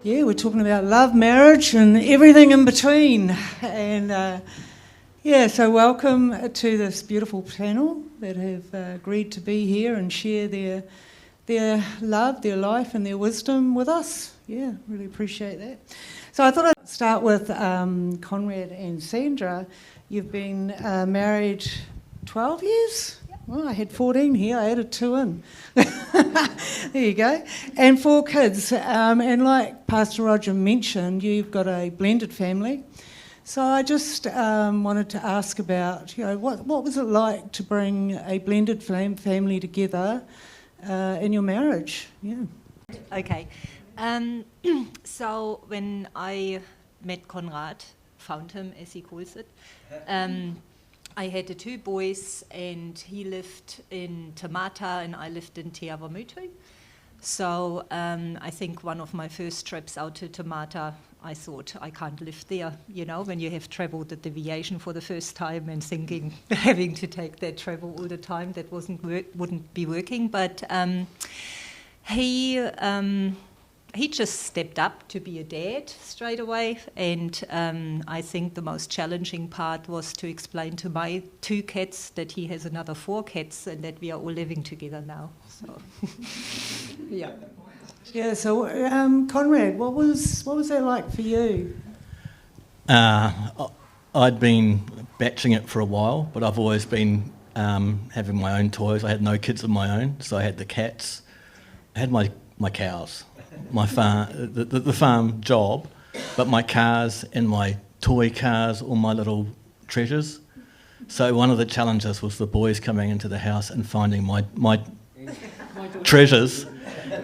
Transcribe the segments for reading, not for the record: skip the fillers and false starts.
Yeah, we're talking about love, marriage, and everything in between. And so welcome to this beautiful panel that have agreed to be here and share their love, their life, and their wisdom with us. Yeah, really appreciate that. So I thought I'd start with Conrad and Sandra. You've been married 12 years? Well, I had 14 here, I added 2 in. There you go. And 4 kids. And like Pastor Roger mentioned, you've got a blended family. So I just wanted to ask about, what was it like to bring a blended family together in your marriage? Yeah. Okay. So when I met Konrad, found him as he calls it, I had the 2 boys, and he lived in Tamata and I lived in Te Awamutu. So I think one of my first trips out to Tamata, I thought, I can't live there, when you have travelled the deviation for the first time and thinking having to take that travel all the time, that wouldn't be working. But he just stepped up to be a dad straight away, and I think the most challenging part was to explain to my 2 cats that he has another 4 cats and that we are all living together now. So, yeah. Yeah. So, Conrad, what was that like for you? I'd been batching it for a while, but I've always been having my own toys. I had no kids of my own, so I had the cats. I had my cows. My farm, the farm job, but my cars and my toy cars, all my little treasures. So one of the challenges was the boys coming into the house and finding my treasures,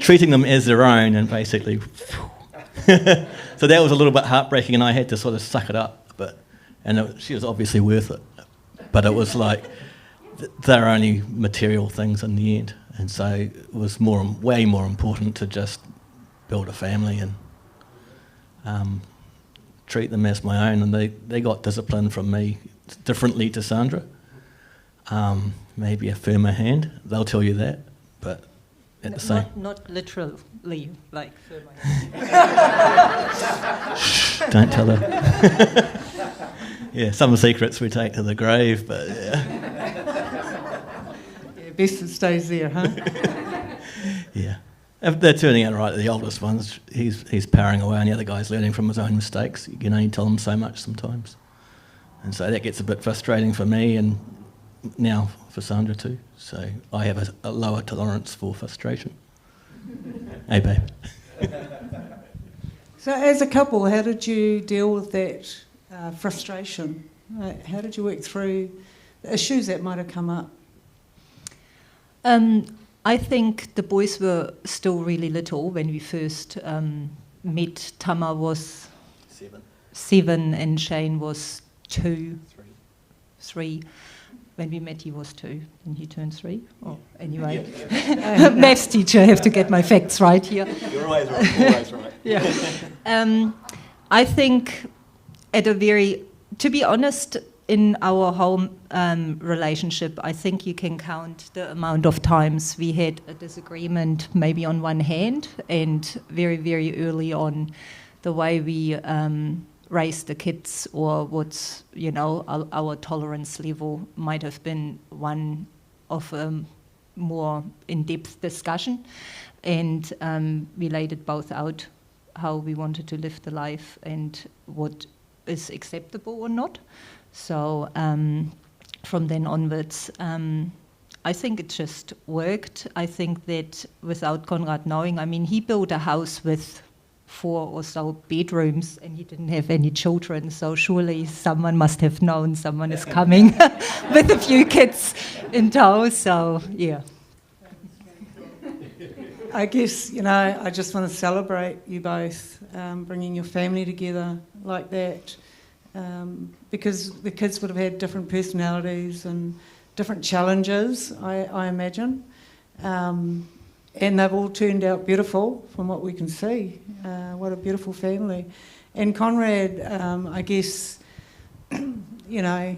treating them as their own, and basically. So that was a little bit heartbreaking, and I had to sort of suck it up a bit. And she was obviously worth it, but it was like they're only material things in the end, and so it was way more important to just build a family and treat them as my own, and they got discipline from me differently to Sandra. Maybe a firmer hand, they'll tell you that, but at the same... Not literally, like firmer hand. Shh, don't tell her. Yeah, some secrets we take to the grave, but Yeah, best it stays there, huh? Yeah. If they're turning out right, the oldest one's, he's powering away, and the other guy's learning from his own mistakes. You can only tell them so much sometimes. And so that gets a bit frustrating for me, and now for Sandra too. So I have a lower tolerance for frustration. Hey, babe. So as a couple, how did you deal with that frustration? How did you work through the issues that might have come up? I think the boys were still really little when we first met. Tama was 7 and Shane was 2. 3. When we met, he was 2 and he turned 3. Oh, anyway. Maths teacher, I have to get my facts right here. You're always right. Yeah. I think to be honest, in our home relationship, I think you can count the amount of times we had a disagreement, maybe on one hand, and very, very early on, the way we raised the kids, or what's, our tolerance level might have been one of a more in-depth discussion, and we laid it both out, how we wanted to live the life and what is acceptable or not. So from then onwards, I think it just worked. I think that without Konrad knowing, he built a house with 4 or so bedrooms and he didn't have any children. So surely someone must have known someone is coming with a few kids in tow. So, yeah. I guess, I just want to celebrate you both bringing your family together like that. Because the kids would have had different personalities and different challenges, I imagine. And they've all turned out beautiful from what we can see. What a beautiful family. And Conrad, I guess, not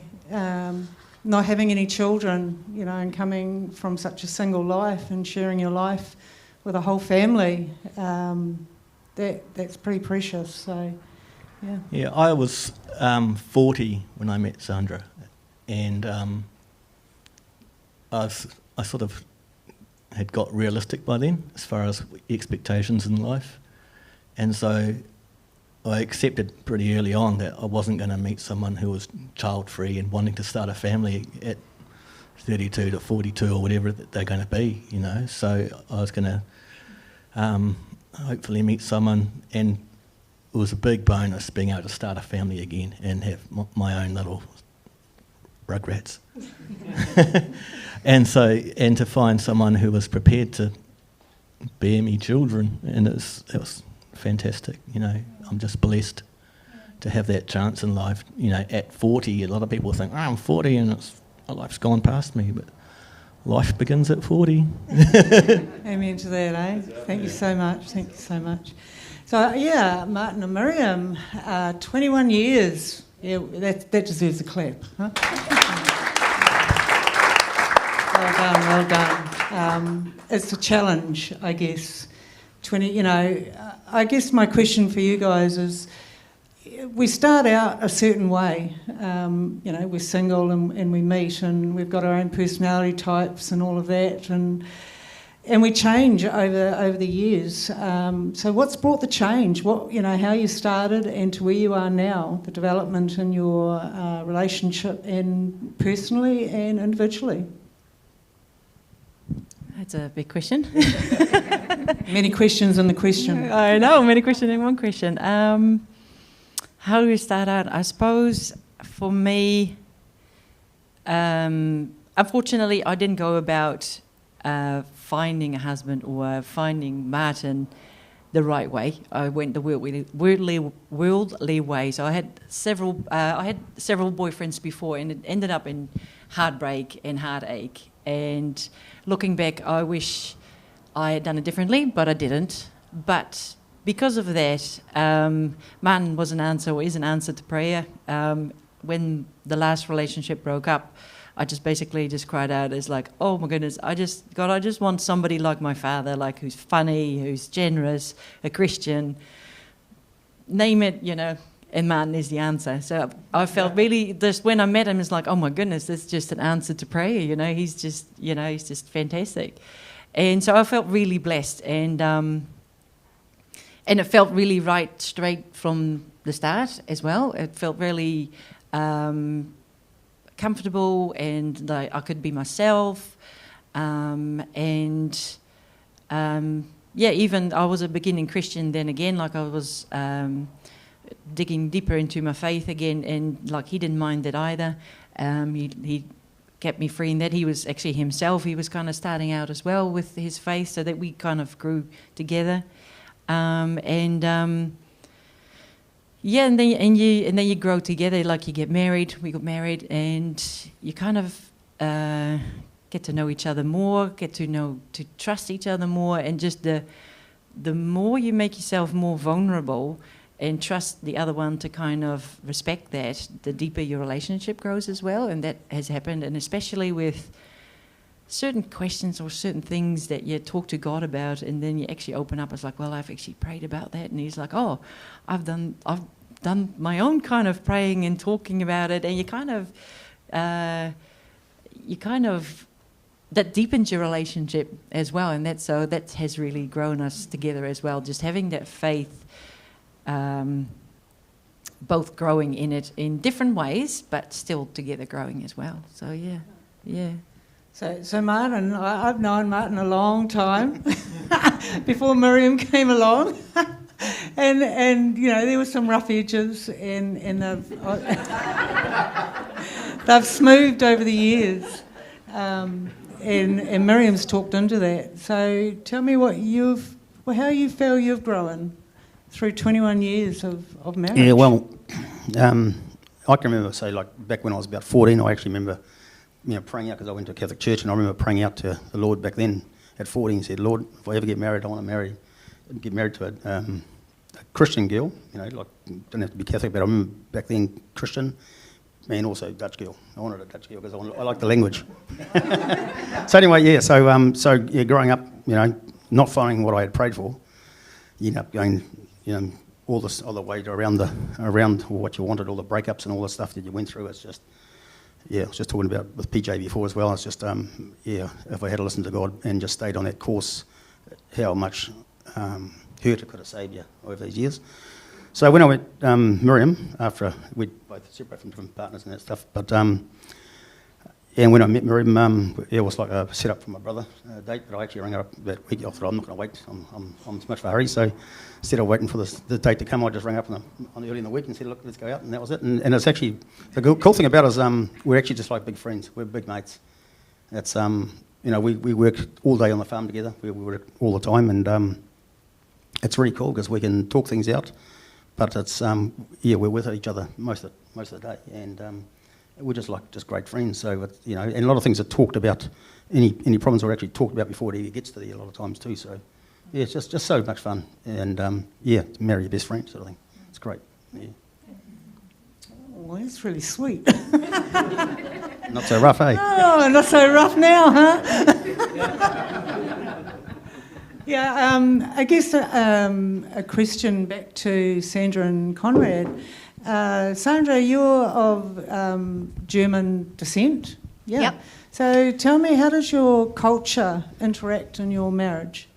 having any children, and coming from such a single life and sharing your life with a whole family, that's pretty precious. So, yeah. Yeah, I was 40 when I met Sandra, and I sort of had got realistic by then as far as expectations in life, and so I accepted pretty early on that I wasn't going to meet someone who was child-free and wanting to start a family at 32 to 42 or whatever that they're going to be, you know. So I was going to hopefully meet someone, and it was a big bonus being able to start a family again and have my own little rugrats. and to find someone who was prepared to bear me children, and it was fantastic, you know. I'm just blessed to have that chance in life. You know, at 40, a lot of people think, I'm 40 and life's gone past me, but life begins at 40. Amen to that, eh? Thank you so much. Thank you so much. So, yeah, Martin and Miriam, 21 years. Yeah, that deserves a clap. Huh? Well done. It's a challenge, I guess. I guess my question for you guys is, we start out a certain way. We're single and we meet and we've got our own personality types and all of that, and we change over the years. So what's brought the change? How you started and to where you are now, the development in your relationship, and personally and individually? That's a big question. Many questions in the question. I know, many questions in one question. How do we start out? I suppose for me, unfortunately, I didn't go about finding a husband or finding Martin the right way. I went the worldly way. So I had several boyfriends before, and it ended up in heartbreak and heartache. And looking back, I wish I had done it differently, but I didn't. But because of that, Martin was is an answer to prayer. When the last relationship broke up, I just basically cried out as like, oh my goodness, I just want somebody like my father, like who's funny, who's generous, a Christian, name it, and Martin is the answer. So I felt really, just when I met him, it's like, oh my goodness, this is just an answer to prayer, he's just fantastic. And so I felt really blessed, and it felt really right straight from the start as well. It felt really comfortable, and like I could be myself. Even I was a beginning Christian then again, like I was digging deeper into my faith again, and like he didn't mind that either. He kept me free in that. He was actually himself. He was kind of starting out as well with his faith, so that we kind of grew together. And then you grow together, like you get married. We got married, and you kind of get to know each other more, to trust each other more, and just the more you make yourself more vulnerable and trust the other one to kind of respect that, the deeper your relationship grows as well. And that has happened, and especially with certain questions or certain things that you talk to God about, and then you actually open up. It's like, well, I've actually prayed about that, and He's like, oh, I've done my own kind of praying and talking about it, and you kind of that deepens your relationship as well, and that has really grown us together as well. Just having that faith, both growing in it in different ways, but still together growing as well. So yeah. So Martin, I've known Martin a long time, before Miriam came along, and there were some rough edges, and they've smoothed over the years, and Miriam's talked into that. So tell me how you feel you've grown through 21 years of marriage. Yeah, well, I can remember, like back when I was about 14, I actually remember praying out, because I went to a Catholic church, and I remember praying out to the Lord back then at 14, and said, Lord, if I ever get married, I want to get married to a Christian girl, like, don't have to be Catholic, but I remember back then Christian, and also Dutch girl. I wanted a Dutch girl because I like the language. So anyway, yeah, so growing up, not following what I had prayed for, you end up going all the way around what you wanted, all the breakups and all the stuff that you went through. It's just, I was just talking about with PJ before as well. It's just, if I had listened to God and just stayed on that course, how much hurt it could have saved you over these years. So when I met Miriam, after we both separated from different partners and that stuff, but and when I met Miriam, it was like a set up for my brother date, but I actually rang her up that week. I thought, I'm not going to wait, I'm too much of a hurry. So instead of waiting for the date to come, I just rang up on early in the week and said, look, let's go out, and that was it. And it's actually, the cool thing about it is we're actually just like big friends. We're big mates. It's, we work all day on the farm together. We work all the time, and it's really cool because we can talk things out. But it's, we're with each other most of the day, and we're just great friends. So, and a lot of things are talked about, any problems are actually talked about before it even gets to there a lot of times too. So, it's just so much fun, and marry your best friend sort of thing. It's great. Yeah. Well, that's really sweet. Not so rough, eh? Oh, not so rough now, huh? Yeah, I guess a question back to Sandra and Conrad. Sandra, you're of German descent. Yeah. Yep. So tell me, how does your culture interact in your marriage?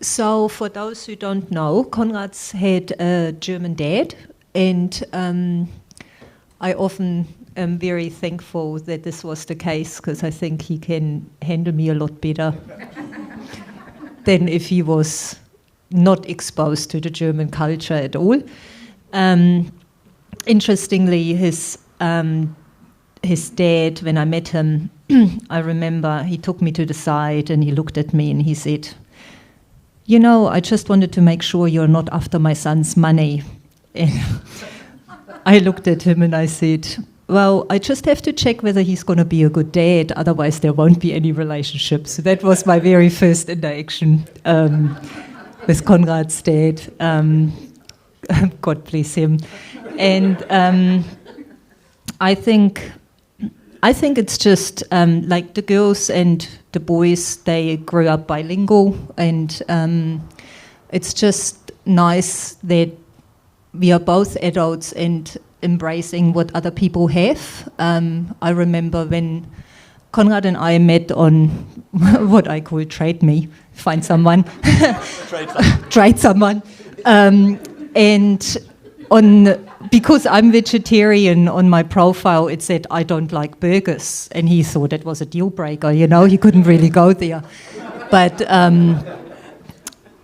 So for those who don't know, Konrad's had a German dad, and I often am very thankful that this was the case, because I think he can handle me a lot better than if he was not exposed to the German culture at all. Interestingly, his dad, when I met him, I remember he took me to the side and he looked at me and he said, I just wanted to make sure you're not after my son's money. And I looked at him and I said, well, I just have to check whether he's going to be a good dad, otherwise there won't be any relationship. So that was my very first interaction with Konrad's dad. God bless him. And I think it's just like the girls and the boys, they grew up bilingual, and it's just nice that we are both adults and embracing what other people have. I remember when Konrad and I met on what I call trade me, find someone, trade someone. And because I'm vegetarian, on my profile it said I don't like burgers, and he thought it was a deal breaker, he couldn't really go there. But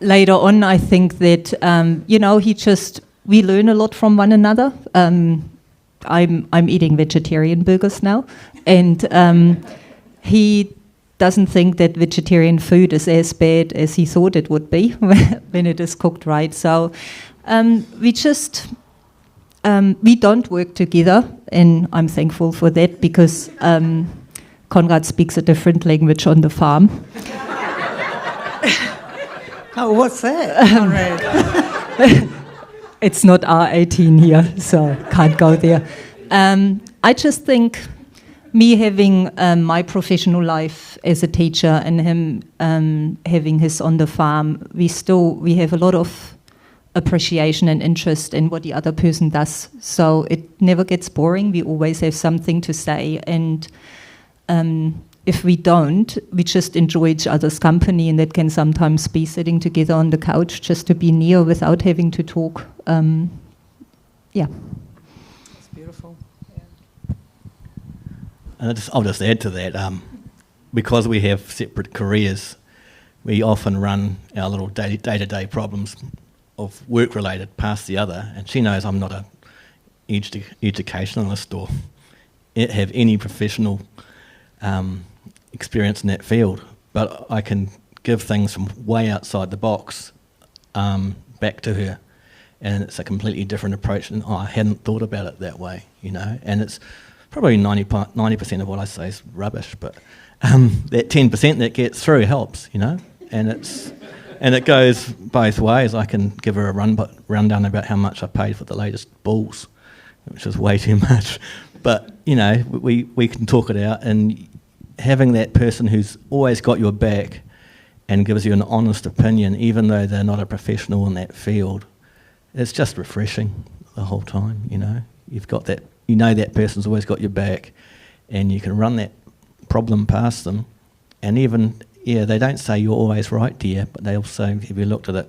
later on, I think that we learn a lot from one another. I'm eating vegetarian burgers now, and he doesn't think that vegetarian food is as bad as he thought it would be when it is cooked right. So we don't work together, and I'm thankful for that, because Konrad speaks a different language on the farm. Oh, what's that, Conrad? It's not R18 here, so can't go there. I just think me having my professional life as a teacher and him having his on the farm, we have a lot of appreciation and interest in what the other person does. So it never gets boring. We always have something to say, and if we don't, we just enjoy each other's company, and that can sometimes be sitting together on the couch just to be near without having to talk. It's beautiful. Yeah. And I'll just add to that, because we have separate careers, we often run our little day-to-day problems of work-related past the other, and she knows I'm not a educationalist or have any professional experience in that field, but I can give things from way outside the box back to her, and it's a completely different approach, and I hadn't thought about it that way, and it's probably 90% of what I say is rubbish, but that 10% that gets through helps, and it goes both ways. I can give her a rundown about how much I paid for the latest bulls, which is way too much, but we can talk it out, and having that person who's always got your back and gives you an honest opinion, even though they're not a professional in that field, it's just refreshing the whole time, you know. You've got that, you know that person's always got your back, and you can run that problem past them, and even, yeah, they don't say you're always right, dear, but they'll say, have you looked at it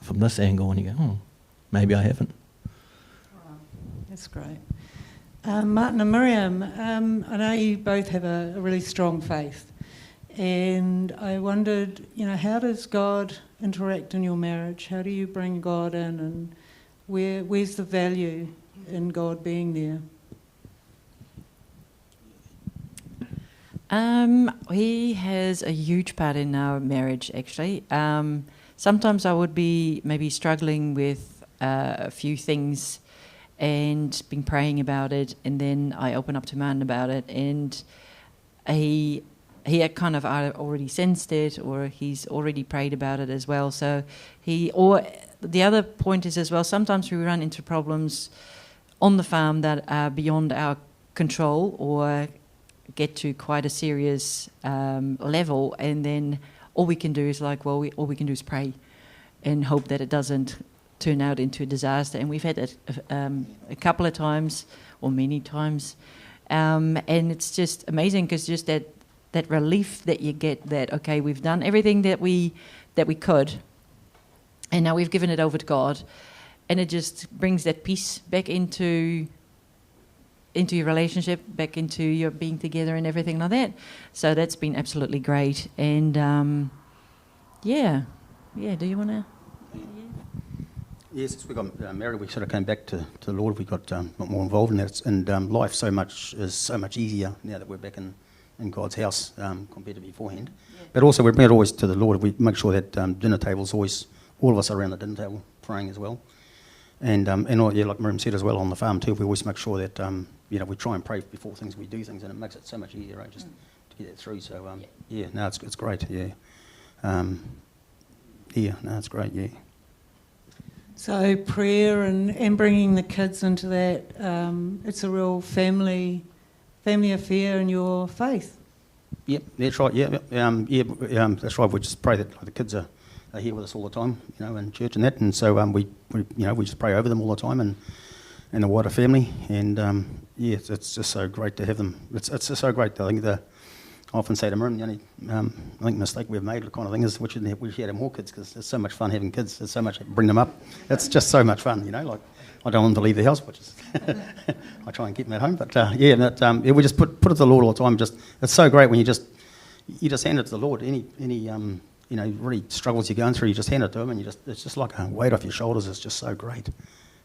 from this angle? And you go, oh, maybe I haven't. Wow, that's great. Martin and Miriam, I know you both have a really strong faith, and I wondered, you know, how does God interact in your marriage? How do you bring God in, and where's the value in God being there? He has a huge part in our marriage, actually. Sometimes I would be maybe struggling with a few things and been praying about it, and then I open up to Martin about it, and he had kind of already sensed it, or he's already prayed about it as well. So or the other point is as well, sometimes we run into problems on the farm that are beyond our control or get to quite a serious level, and then all we can do is all we can do is pray and hope that it doesn't turn out into a disaster. And we've had it a couple of times, or many times, and it's just amazing, because just that relief that you get, that okay, we've done everything that we could, and now we've given it over to God, and it just brings that peace back into your relationship, back into your being together and everything like that. So that's been absolutely great. And yeah, do you want to? Yes, since we got married, we sort of came back to the Lord. We got more involved in that, and life is so much easier now that we're back in God's house compared to beforehand. Yeah. But also we bring it always to the Lord. We make sure that dinner table's always, all of us are around the dinner table praying as well. And like Miriam said as well, on the farm too, we always make sure that we try and pray before we do things, and it makes it so much easier, right, just to get it through. So it's great. It's great. Yeah. So prayer and bringing the kids into that, it's a real family affair in your faith. Yep, that's right. That's right. We just pray that the kids are here with us all the time, in church and that, and so we just pray over them all the time, and the wider family, and it's just so great to have them. It's just so great. I think I often say to Miriam, the only mistake we've made, the kind of thing, is we should have more kids, because it's so much fun having kids. It's so much, bring them up. It's just so much fun, like I don't want them to leave the house, which is I try and keep them at home. But we just put it to the Lord all the time. It's so great when you just hand it to the Lord. Any really struggles you're going through, you just hand it to Him, and it's just like a weight off your shoulders. It's just so great.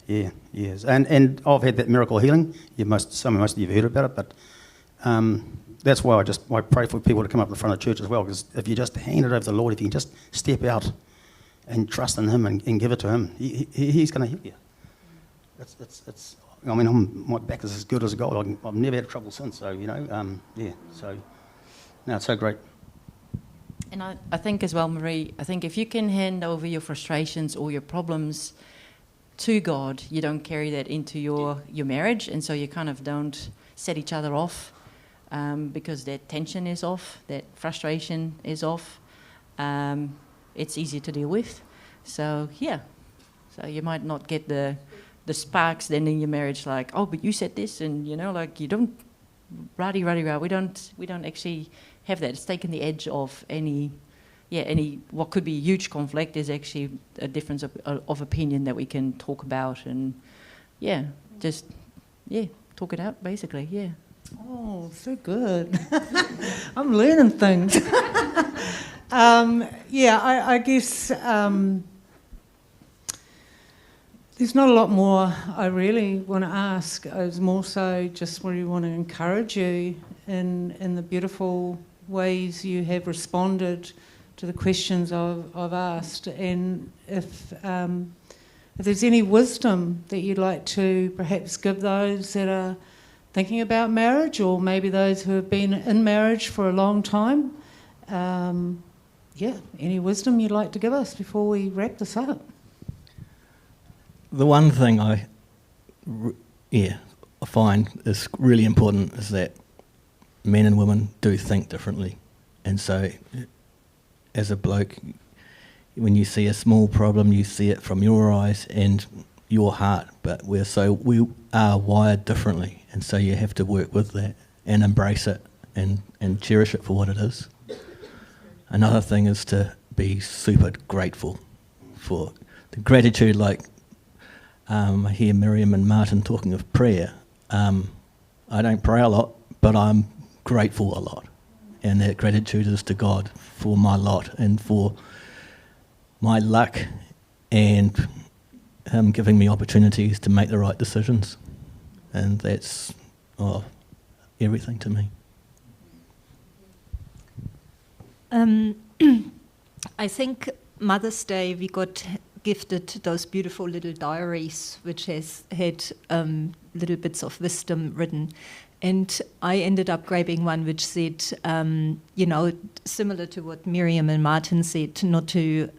Yeah, yes. And I've had that miracle healing. Most of you have heard about it, but that's why I pray for people to come up to the front of the church as well, because if you just hand it over to the Lord, if you can just step out and trust in Him and give it to Him, He's going to help you. My back is as good as gold. I've never had trouble since, so, so, no, it's so great. And I think as well, Marie, if you can hand over your frustrations or your problems to God, you don't carry that into your marriage, and so you kind of don't set each other off, because that tension is off, that frustration is off. It's easier to deal with. So you might not get the sparks then in your marriage, like, oh, but you said this, and you don't rah-de. We don't actually have that. It's taken the edge off any what could be a huge conflict is actually a difference of opinion that we can talk about, and talk it out basically. Yeah. Oh, so good. I'm learning things. I guess there's not a lot more I really want to ask. It's more so just really want to encourage you in the beautiful ways you have responded to the questions I've asked, and if there's any wisdom that you'd like to perhaps give those that are thinking about marriage, or maybe those who have been in marriage for a long time, any wisdom you'd like to give us before we wrap this up? The one thing I find is really important is that men and women do think differently, and so as a bloke, when you see a small problem, you see it from your eyes and your heart, but we are wired differently, and so you have to work with that and embrace it and cherish it for what it is. Another thing is to be super grateful for the gratitude, like I hear Miriam and Martin talking of prayer. I don't pray a lot, but I'm grateful a lot. And that gratitude is to God for my lot and for my luck and Him giving me opportunities to make the right decisions. And that's everything to me. I think Mother's Day we got gifted those beautiful little diaries which has had little bits of wisdom written, and I ended up grabbing one which said, similar to what Miriam and Martin said, not to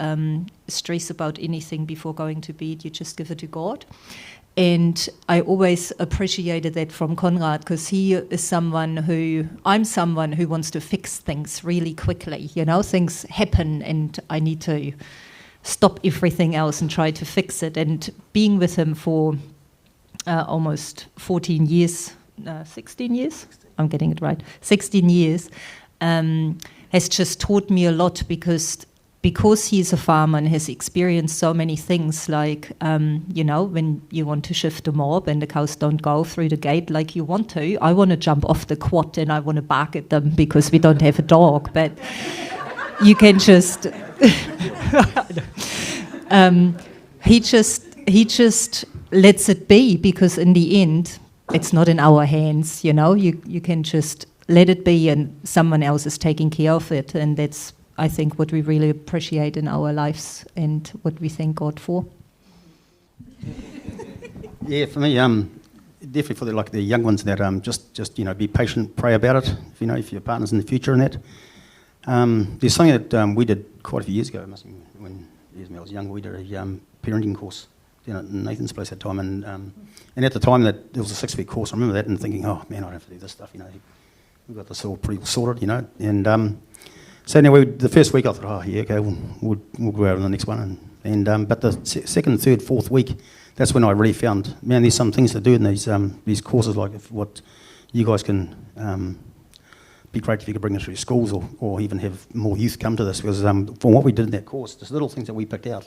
stress about anything before going to bed, you just give it to God. And I always appreciated that from Conrad, because I'm someone who wants to fix things really quickly. Things happen and I need to stop everything else and try to fix it. And being with him for almost 14 years, 16 years? I'm getting it right. 16 years has just taught me a lot, because he's a farmer and has experienced so many things, like, when you want to shift a mob and the cows don't go through the gate like you want to, I want to jump off the quad and I want to bark at them because we don't have a dog, but you can just... he just lets it be, because in the end, it's not in our hands, you can just let it be and someone else is taking care of it, and that's, I think, what we really appreciate in our lives and what we thank God for. Yeah, for me, definitely for the young ones, that just be patient, pray about it. If your partner's in the future and that. There's something that we did quite a few years ago. When I was young, we did a parenting course down at Nathan's place at the time, and at the time that it was a 6-week course. I remember that and thinking, oh man, I don't have to do this stuff. We've got this all pretty sorted, and. So anyway, the first week I thought, oh yeah, okay, we'll go out on the next one, but the second, third, fourth week, that's when I really found, man, there's some things to do in these courses, like what you guys can be great if you could bring us through schools or even have more youth come to this, because from what we did in that course, just little things that we picked out,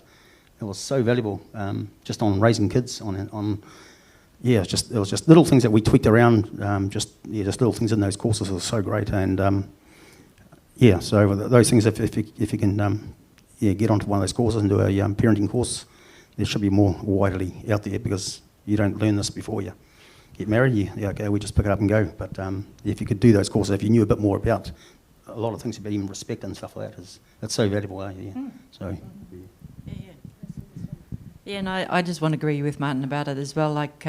it was so valuable, just on raising kids, it was just little things that we tweaked around, just little things in those courses was so great, and. So those things, if you can get onto one of those courses and do a parenting course, there should be more widely out there, because you don't learn this before you get married. Okay, we just pick it up and go. But if you could do those courses, if you knew a bit more about a lot of things about even respect and stuff like that, that's so valuable. So. Yeah, and I just want to agree with Martin about it as well. Like.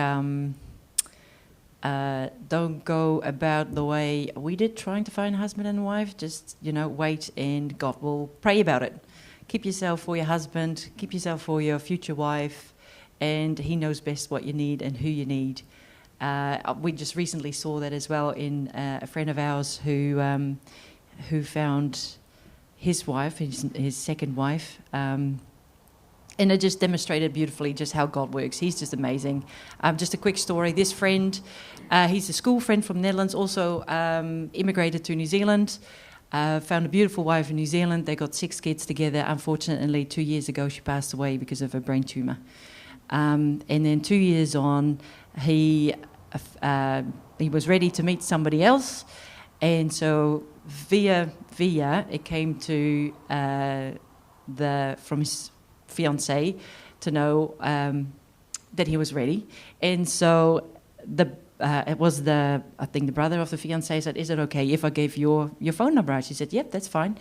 Don't go about the way we did trying to find a husband and wife. Just, wait, and God will pray about it. Keep yourself for your husband, keep yourself for your future wife, and He knows best what you need and who you need. We just recently saw that as well in a friend of ours who found his wife, his second wife, and it just demonstrated beautifully just how God works. He's just amazing. Just a quick story. This friend, he's a school friend from Netherlands, also immigrated to New Zealand, found a beautiful wife in New Zealand. They got 6 kids together. Unfortunately, 2 years ago, she passed away because of a brain tumour. And then 2 years on, he was ready to meet somebody else. And so via it came to from his fiancée to know that he was ready, and so it was I think the brother of the fiancée said, "Is it okay if I gave your phone number out?" She said, "Yep, that's fine."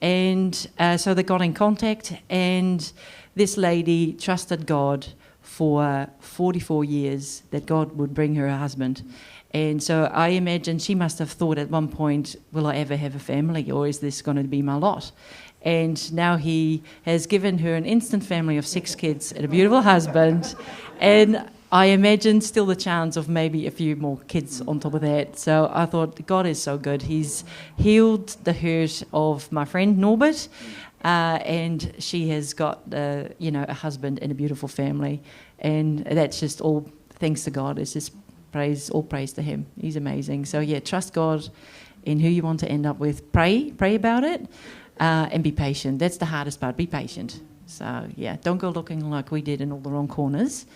And so they got in contact, and this lady trusted God for 44 years that God would bring her a husband. And so I imagine she must have thought at one point, will I ever have a family, or is this going to be my lot? And now He has given her an instant family of 6 kids and a beautiful husband. And I imagined still the chance of maybe a few more kids on top of that. So I thought, God is so good. He's healed the hurt of my friend Norbert, and she has got, a husband and a beautiful family. And that's just all thanks to God. It's just all praise to Him. He's amazing. So yeah, trust God in who you want to end up with. Pray about it, and be patient. That's the hardest part. Be patient. So yeah, don't go looking like we did in all the wrong corners.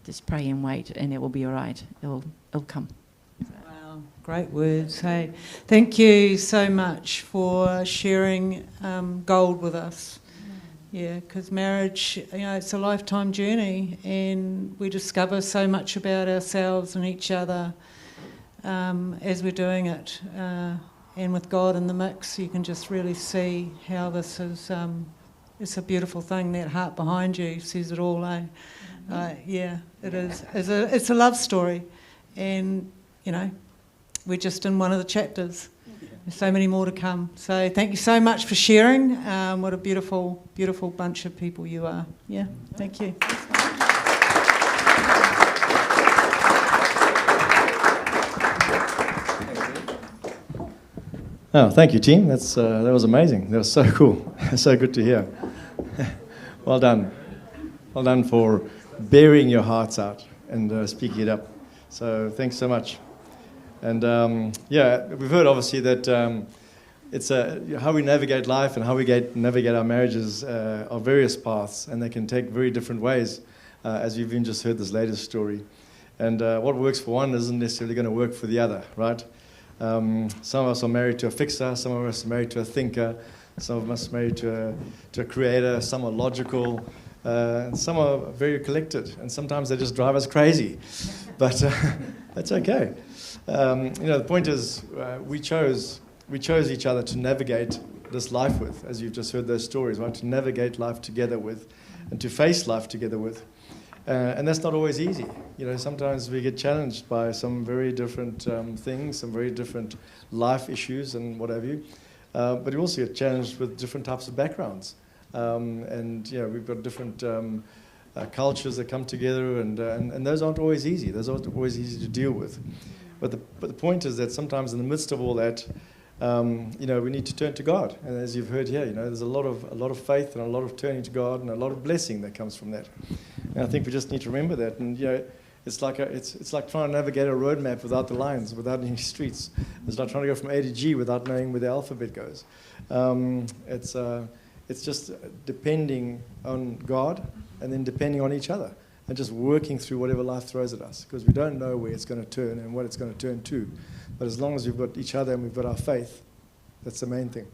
Just pray and wait, and it will be all right. It'll come. Wow, great words. Hey, thank you so much for sharing gold with us. Yeah, because marriage, it's a lifetime journey, and we discover so much about ourselves and each other as we're doing it. And with God in the mix, you can just really see how this is. It's a beautiful thing. That heart behind you says it all, eh? It is. It's a love story, and we're just in one of the chapters. There's so many more to come. So thank you so much for sharing. What a beautiful, beautiful bunch of people you are. Yeah, thank you. Oh, thank you, team. That was amazing. That was so cool. So good to hear. Well done. Well done for bearing your hearts out and speaking it up. So thanks so much. And we've heard obviously that it's how we navigate life and how we navigate our marriages are various paths, and they can take very different ways, as you've even just heard this latest story. And what works for one isn't necessarily going to work for the other, right? Some of us are married to a fixer, some of us are married to a thinker, some of us are married to a creator, some are logical, and some are very collected, and sometimes they just drive us crazy. But that's okay. The point is, we chose each other to navigate this life with, as you've just heard those stories, right? To navigate life together with, and to face life together with. And that's not always easy. Sometimes we get challenged by some very different things, some very different life issues and what have you. But we also get challenged with different types of backgrounds. We've got different cultures that come together, and those aren't always easy. Those aren't always easy to deal with. But the point is that sometimes in the midst of all that, we need to turn to God. And as you've heard here, there's a lot of faith and a lot of turning to God and a lot of blessing that comes from that. And I think we just need to remember that. And it's like trying to navigate a road map without the lines, without any streets. It's like trying to go from A to G without knowing where the alphabet goes. It's just depending on God and then depending on each other and just working through whatever life throws at us, because we don't know where it's going to turn and what it's going to turn to. But as long as we've got each other and we've got our faith, that's the main thing.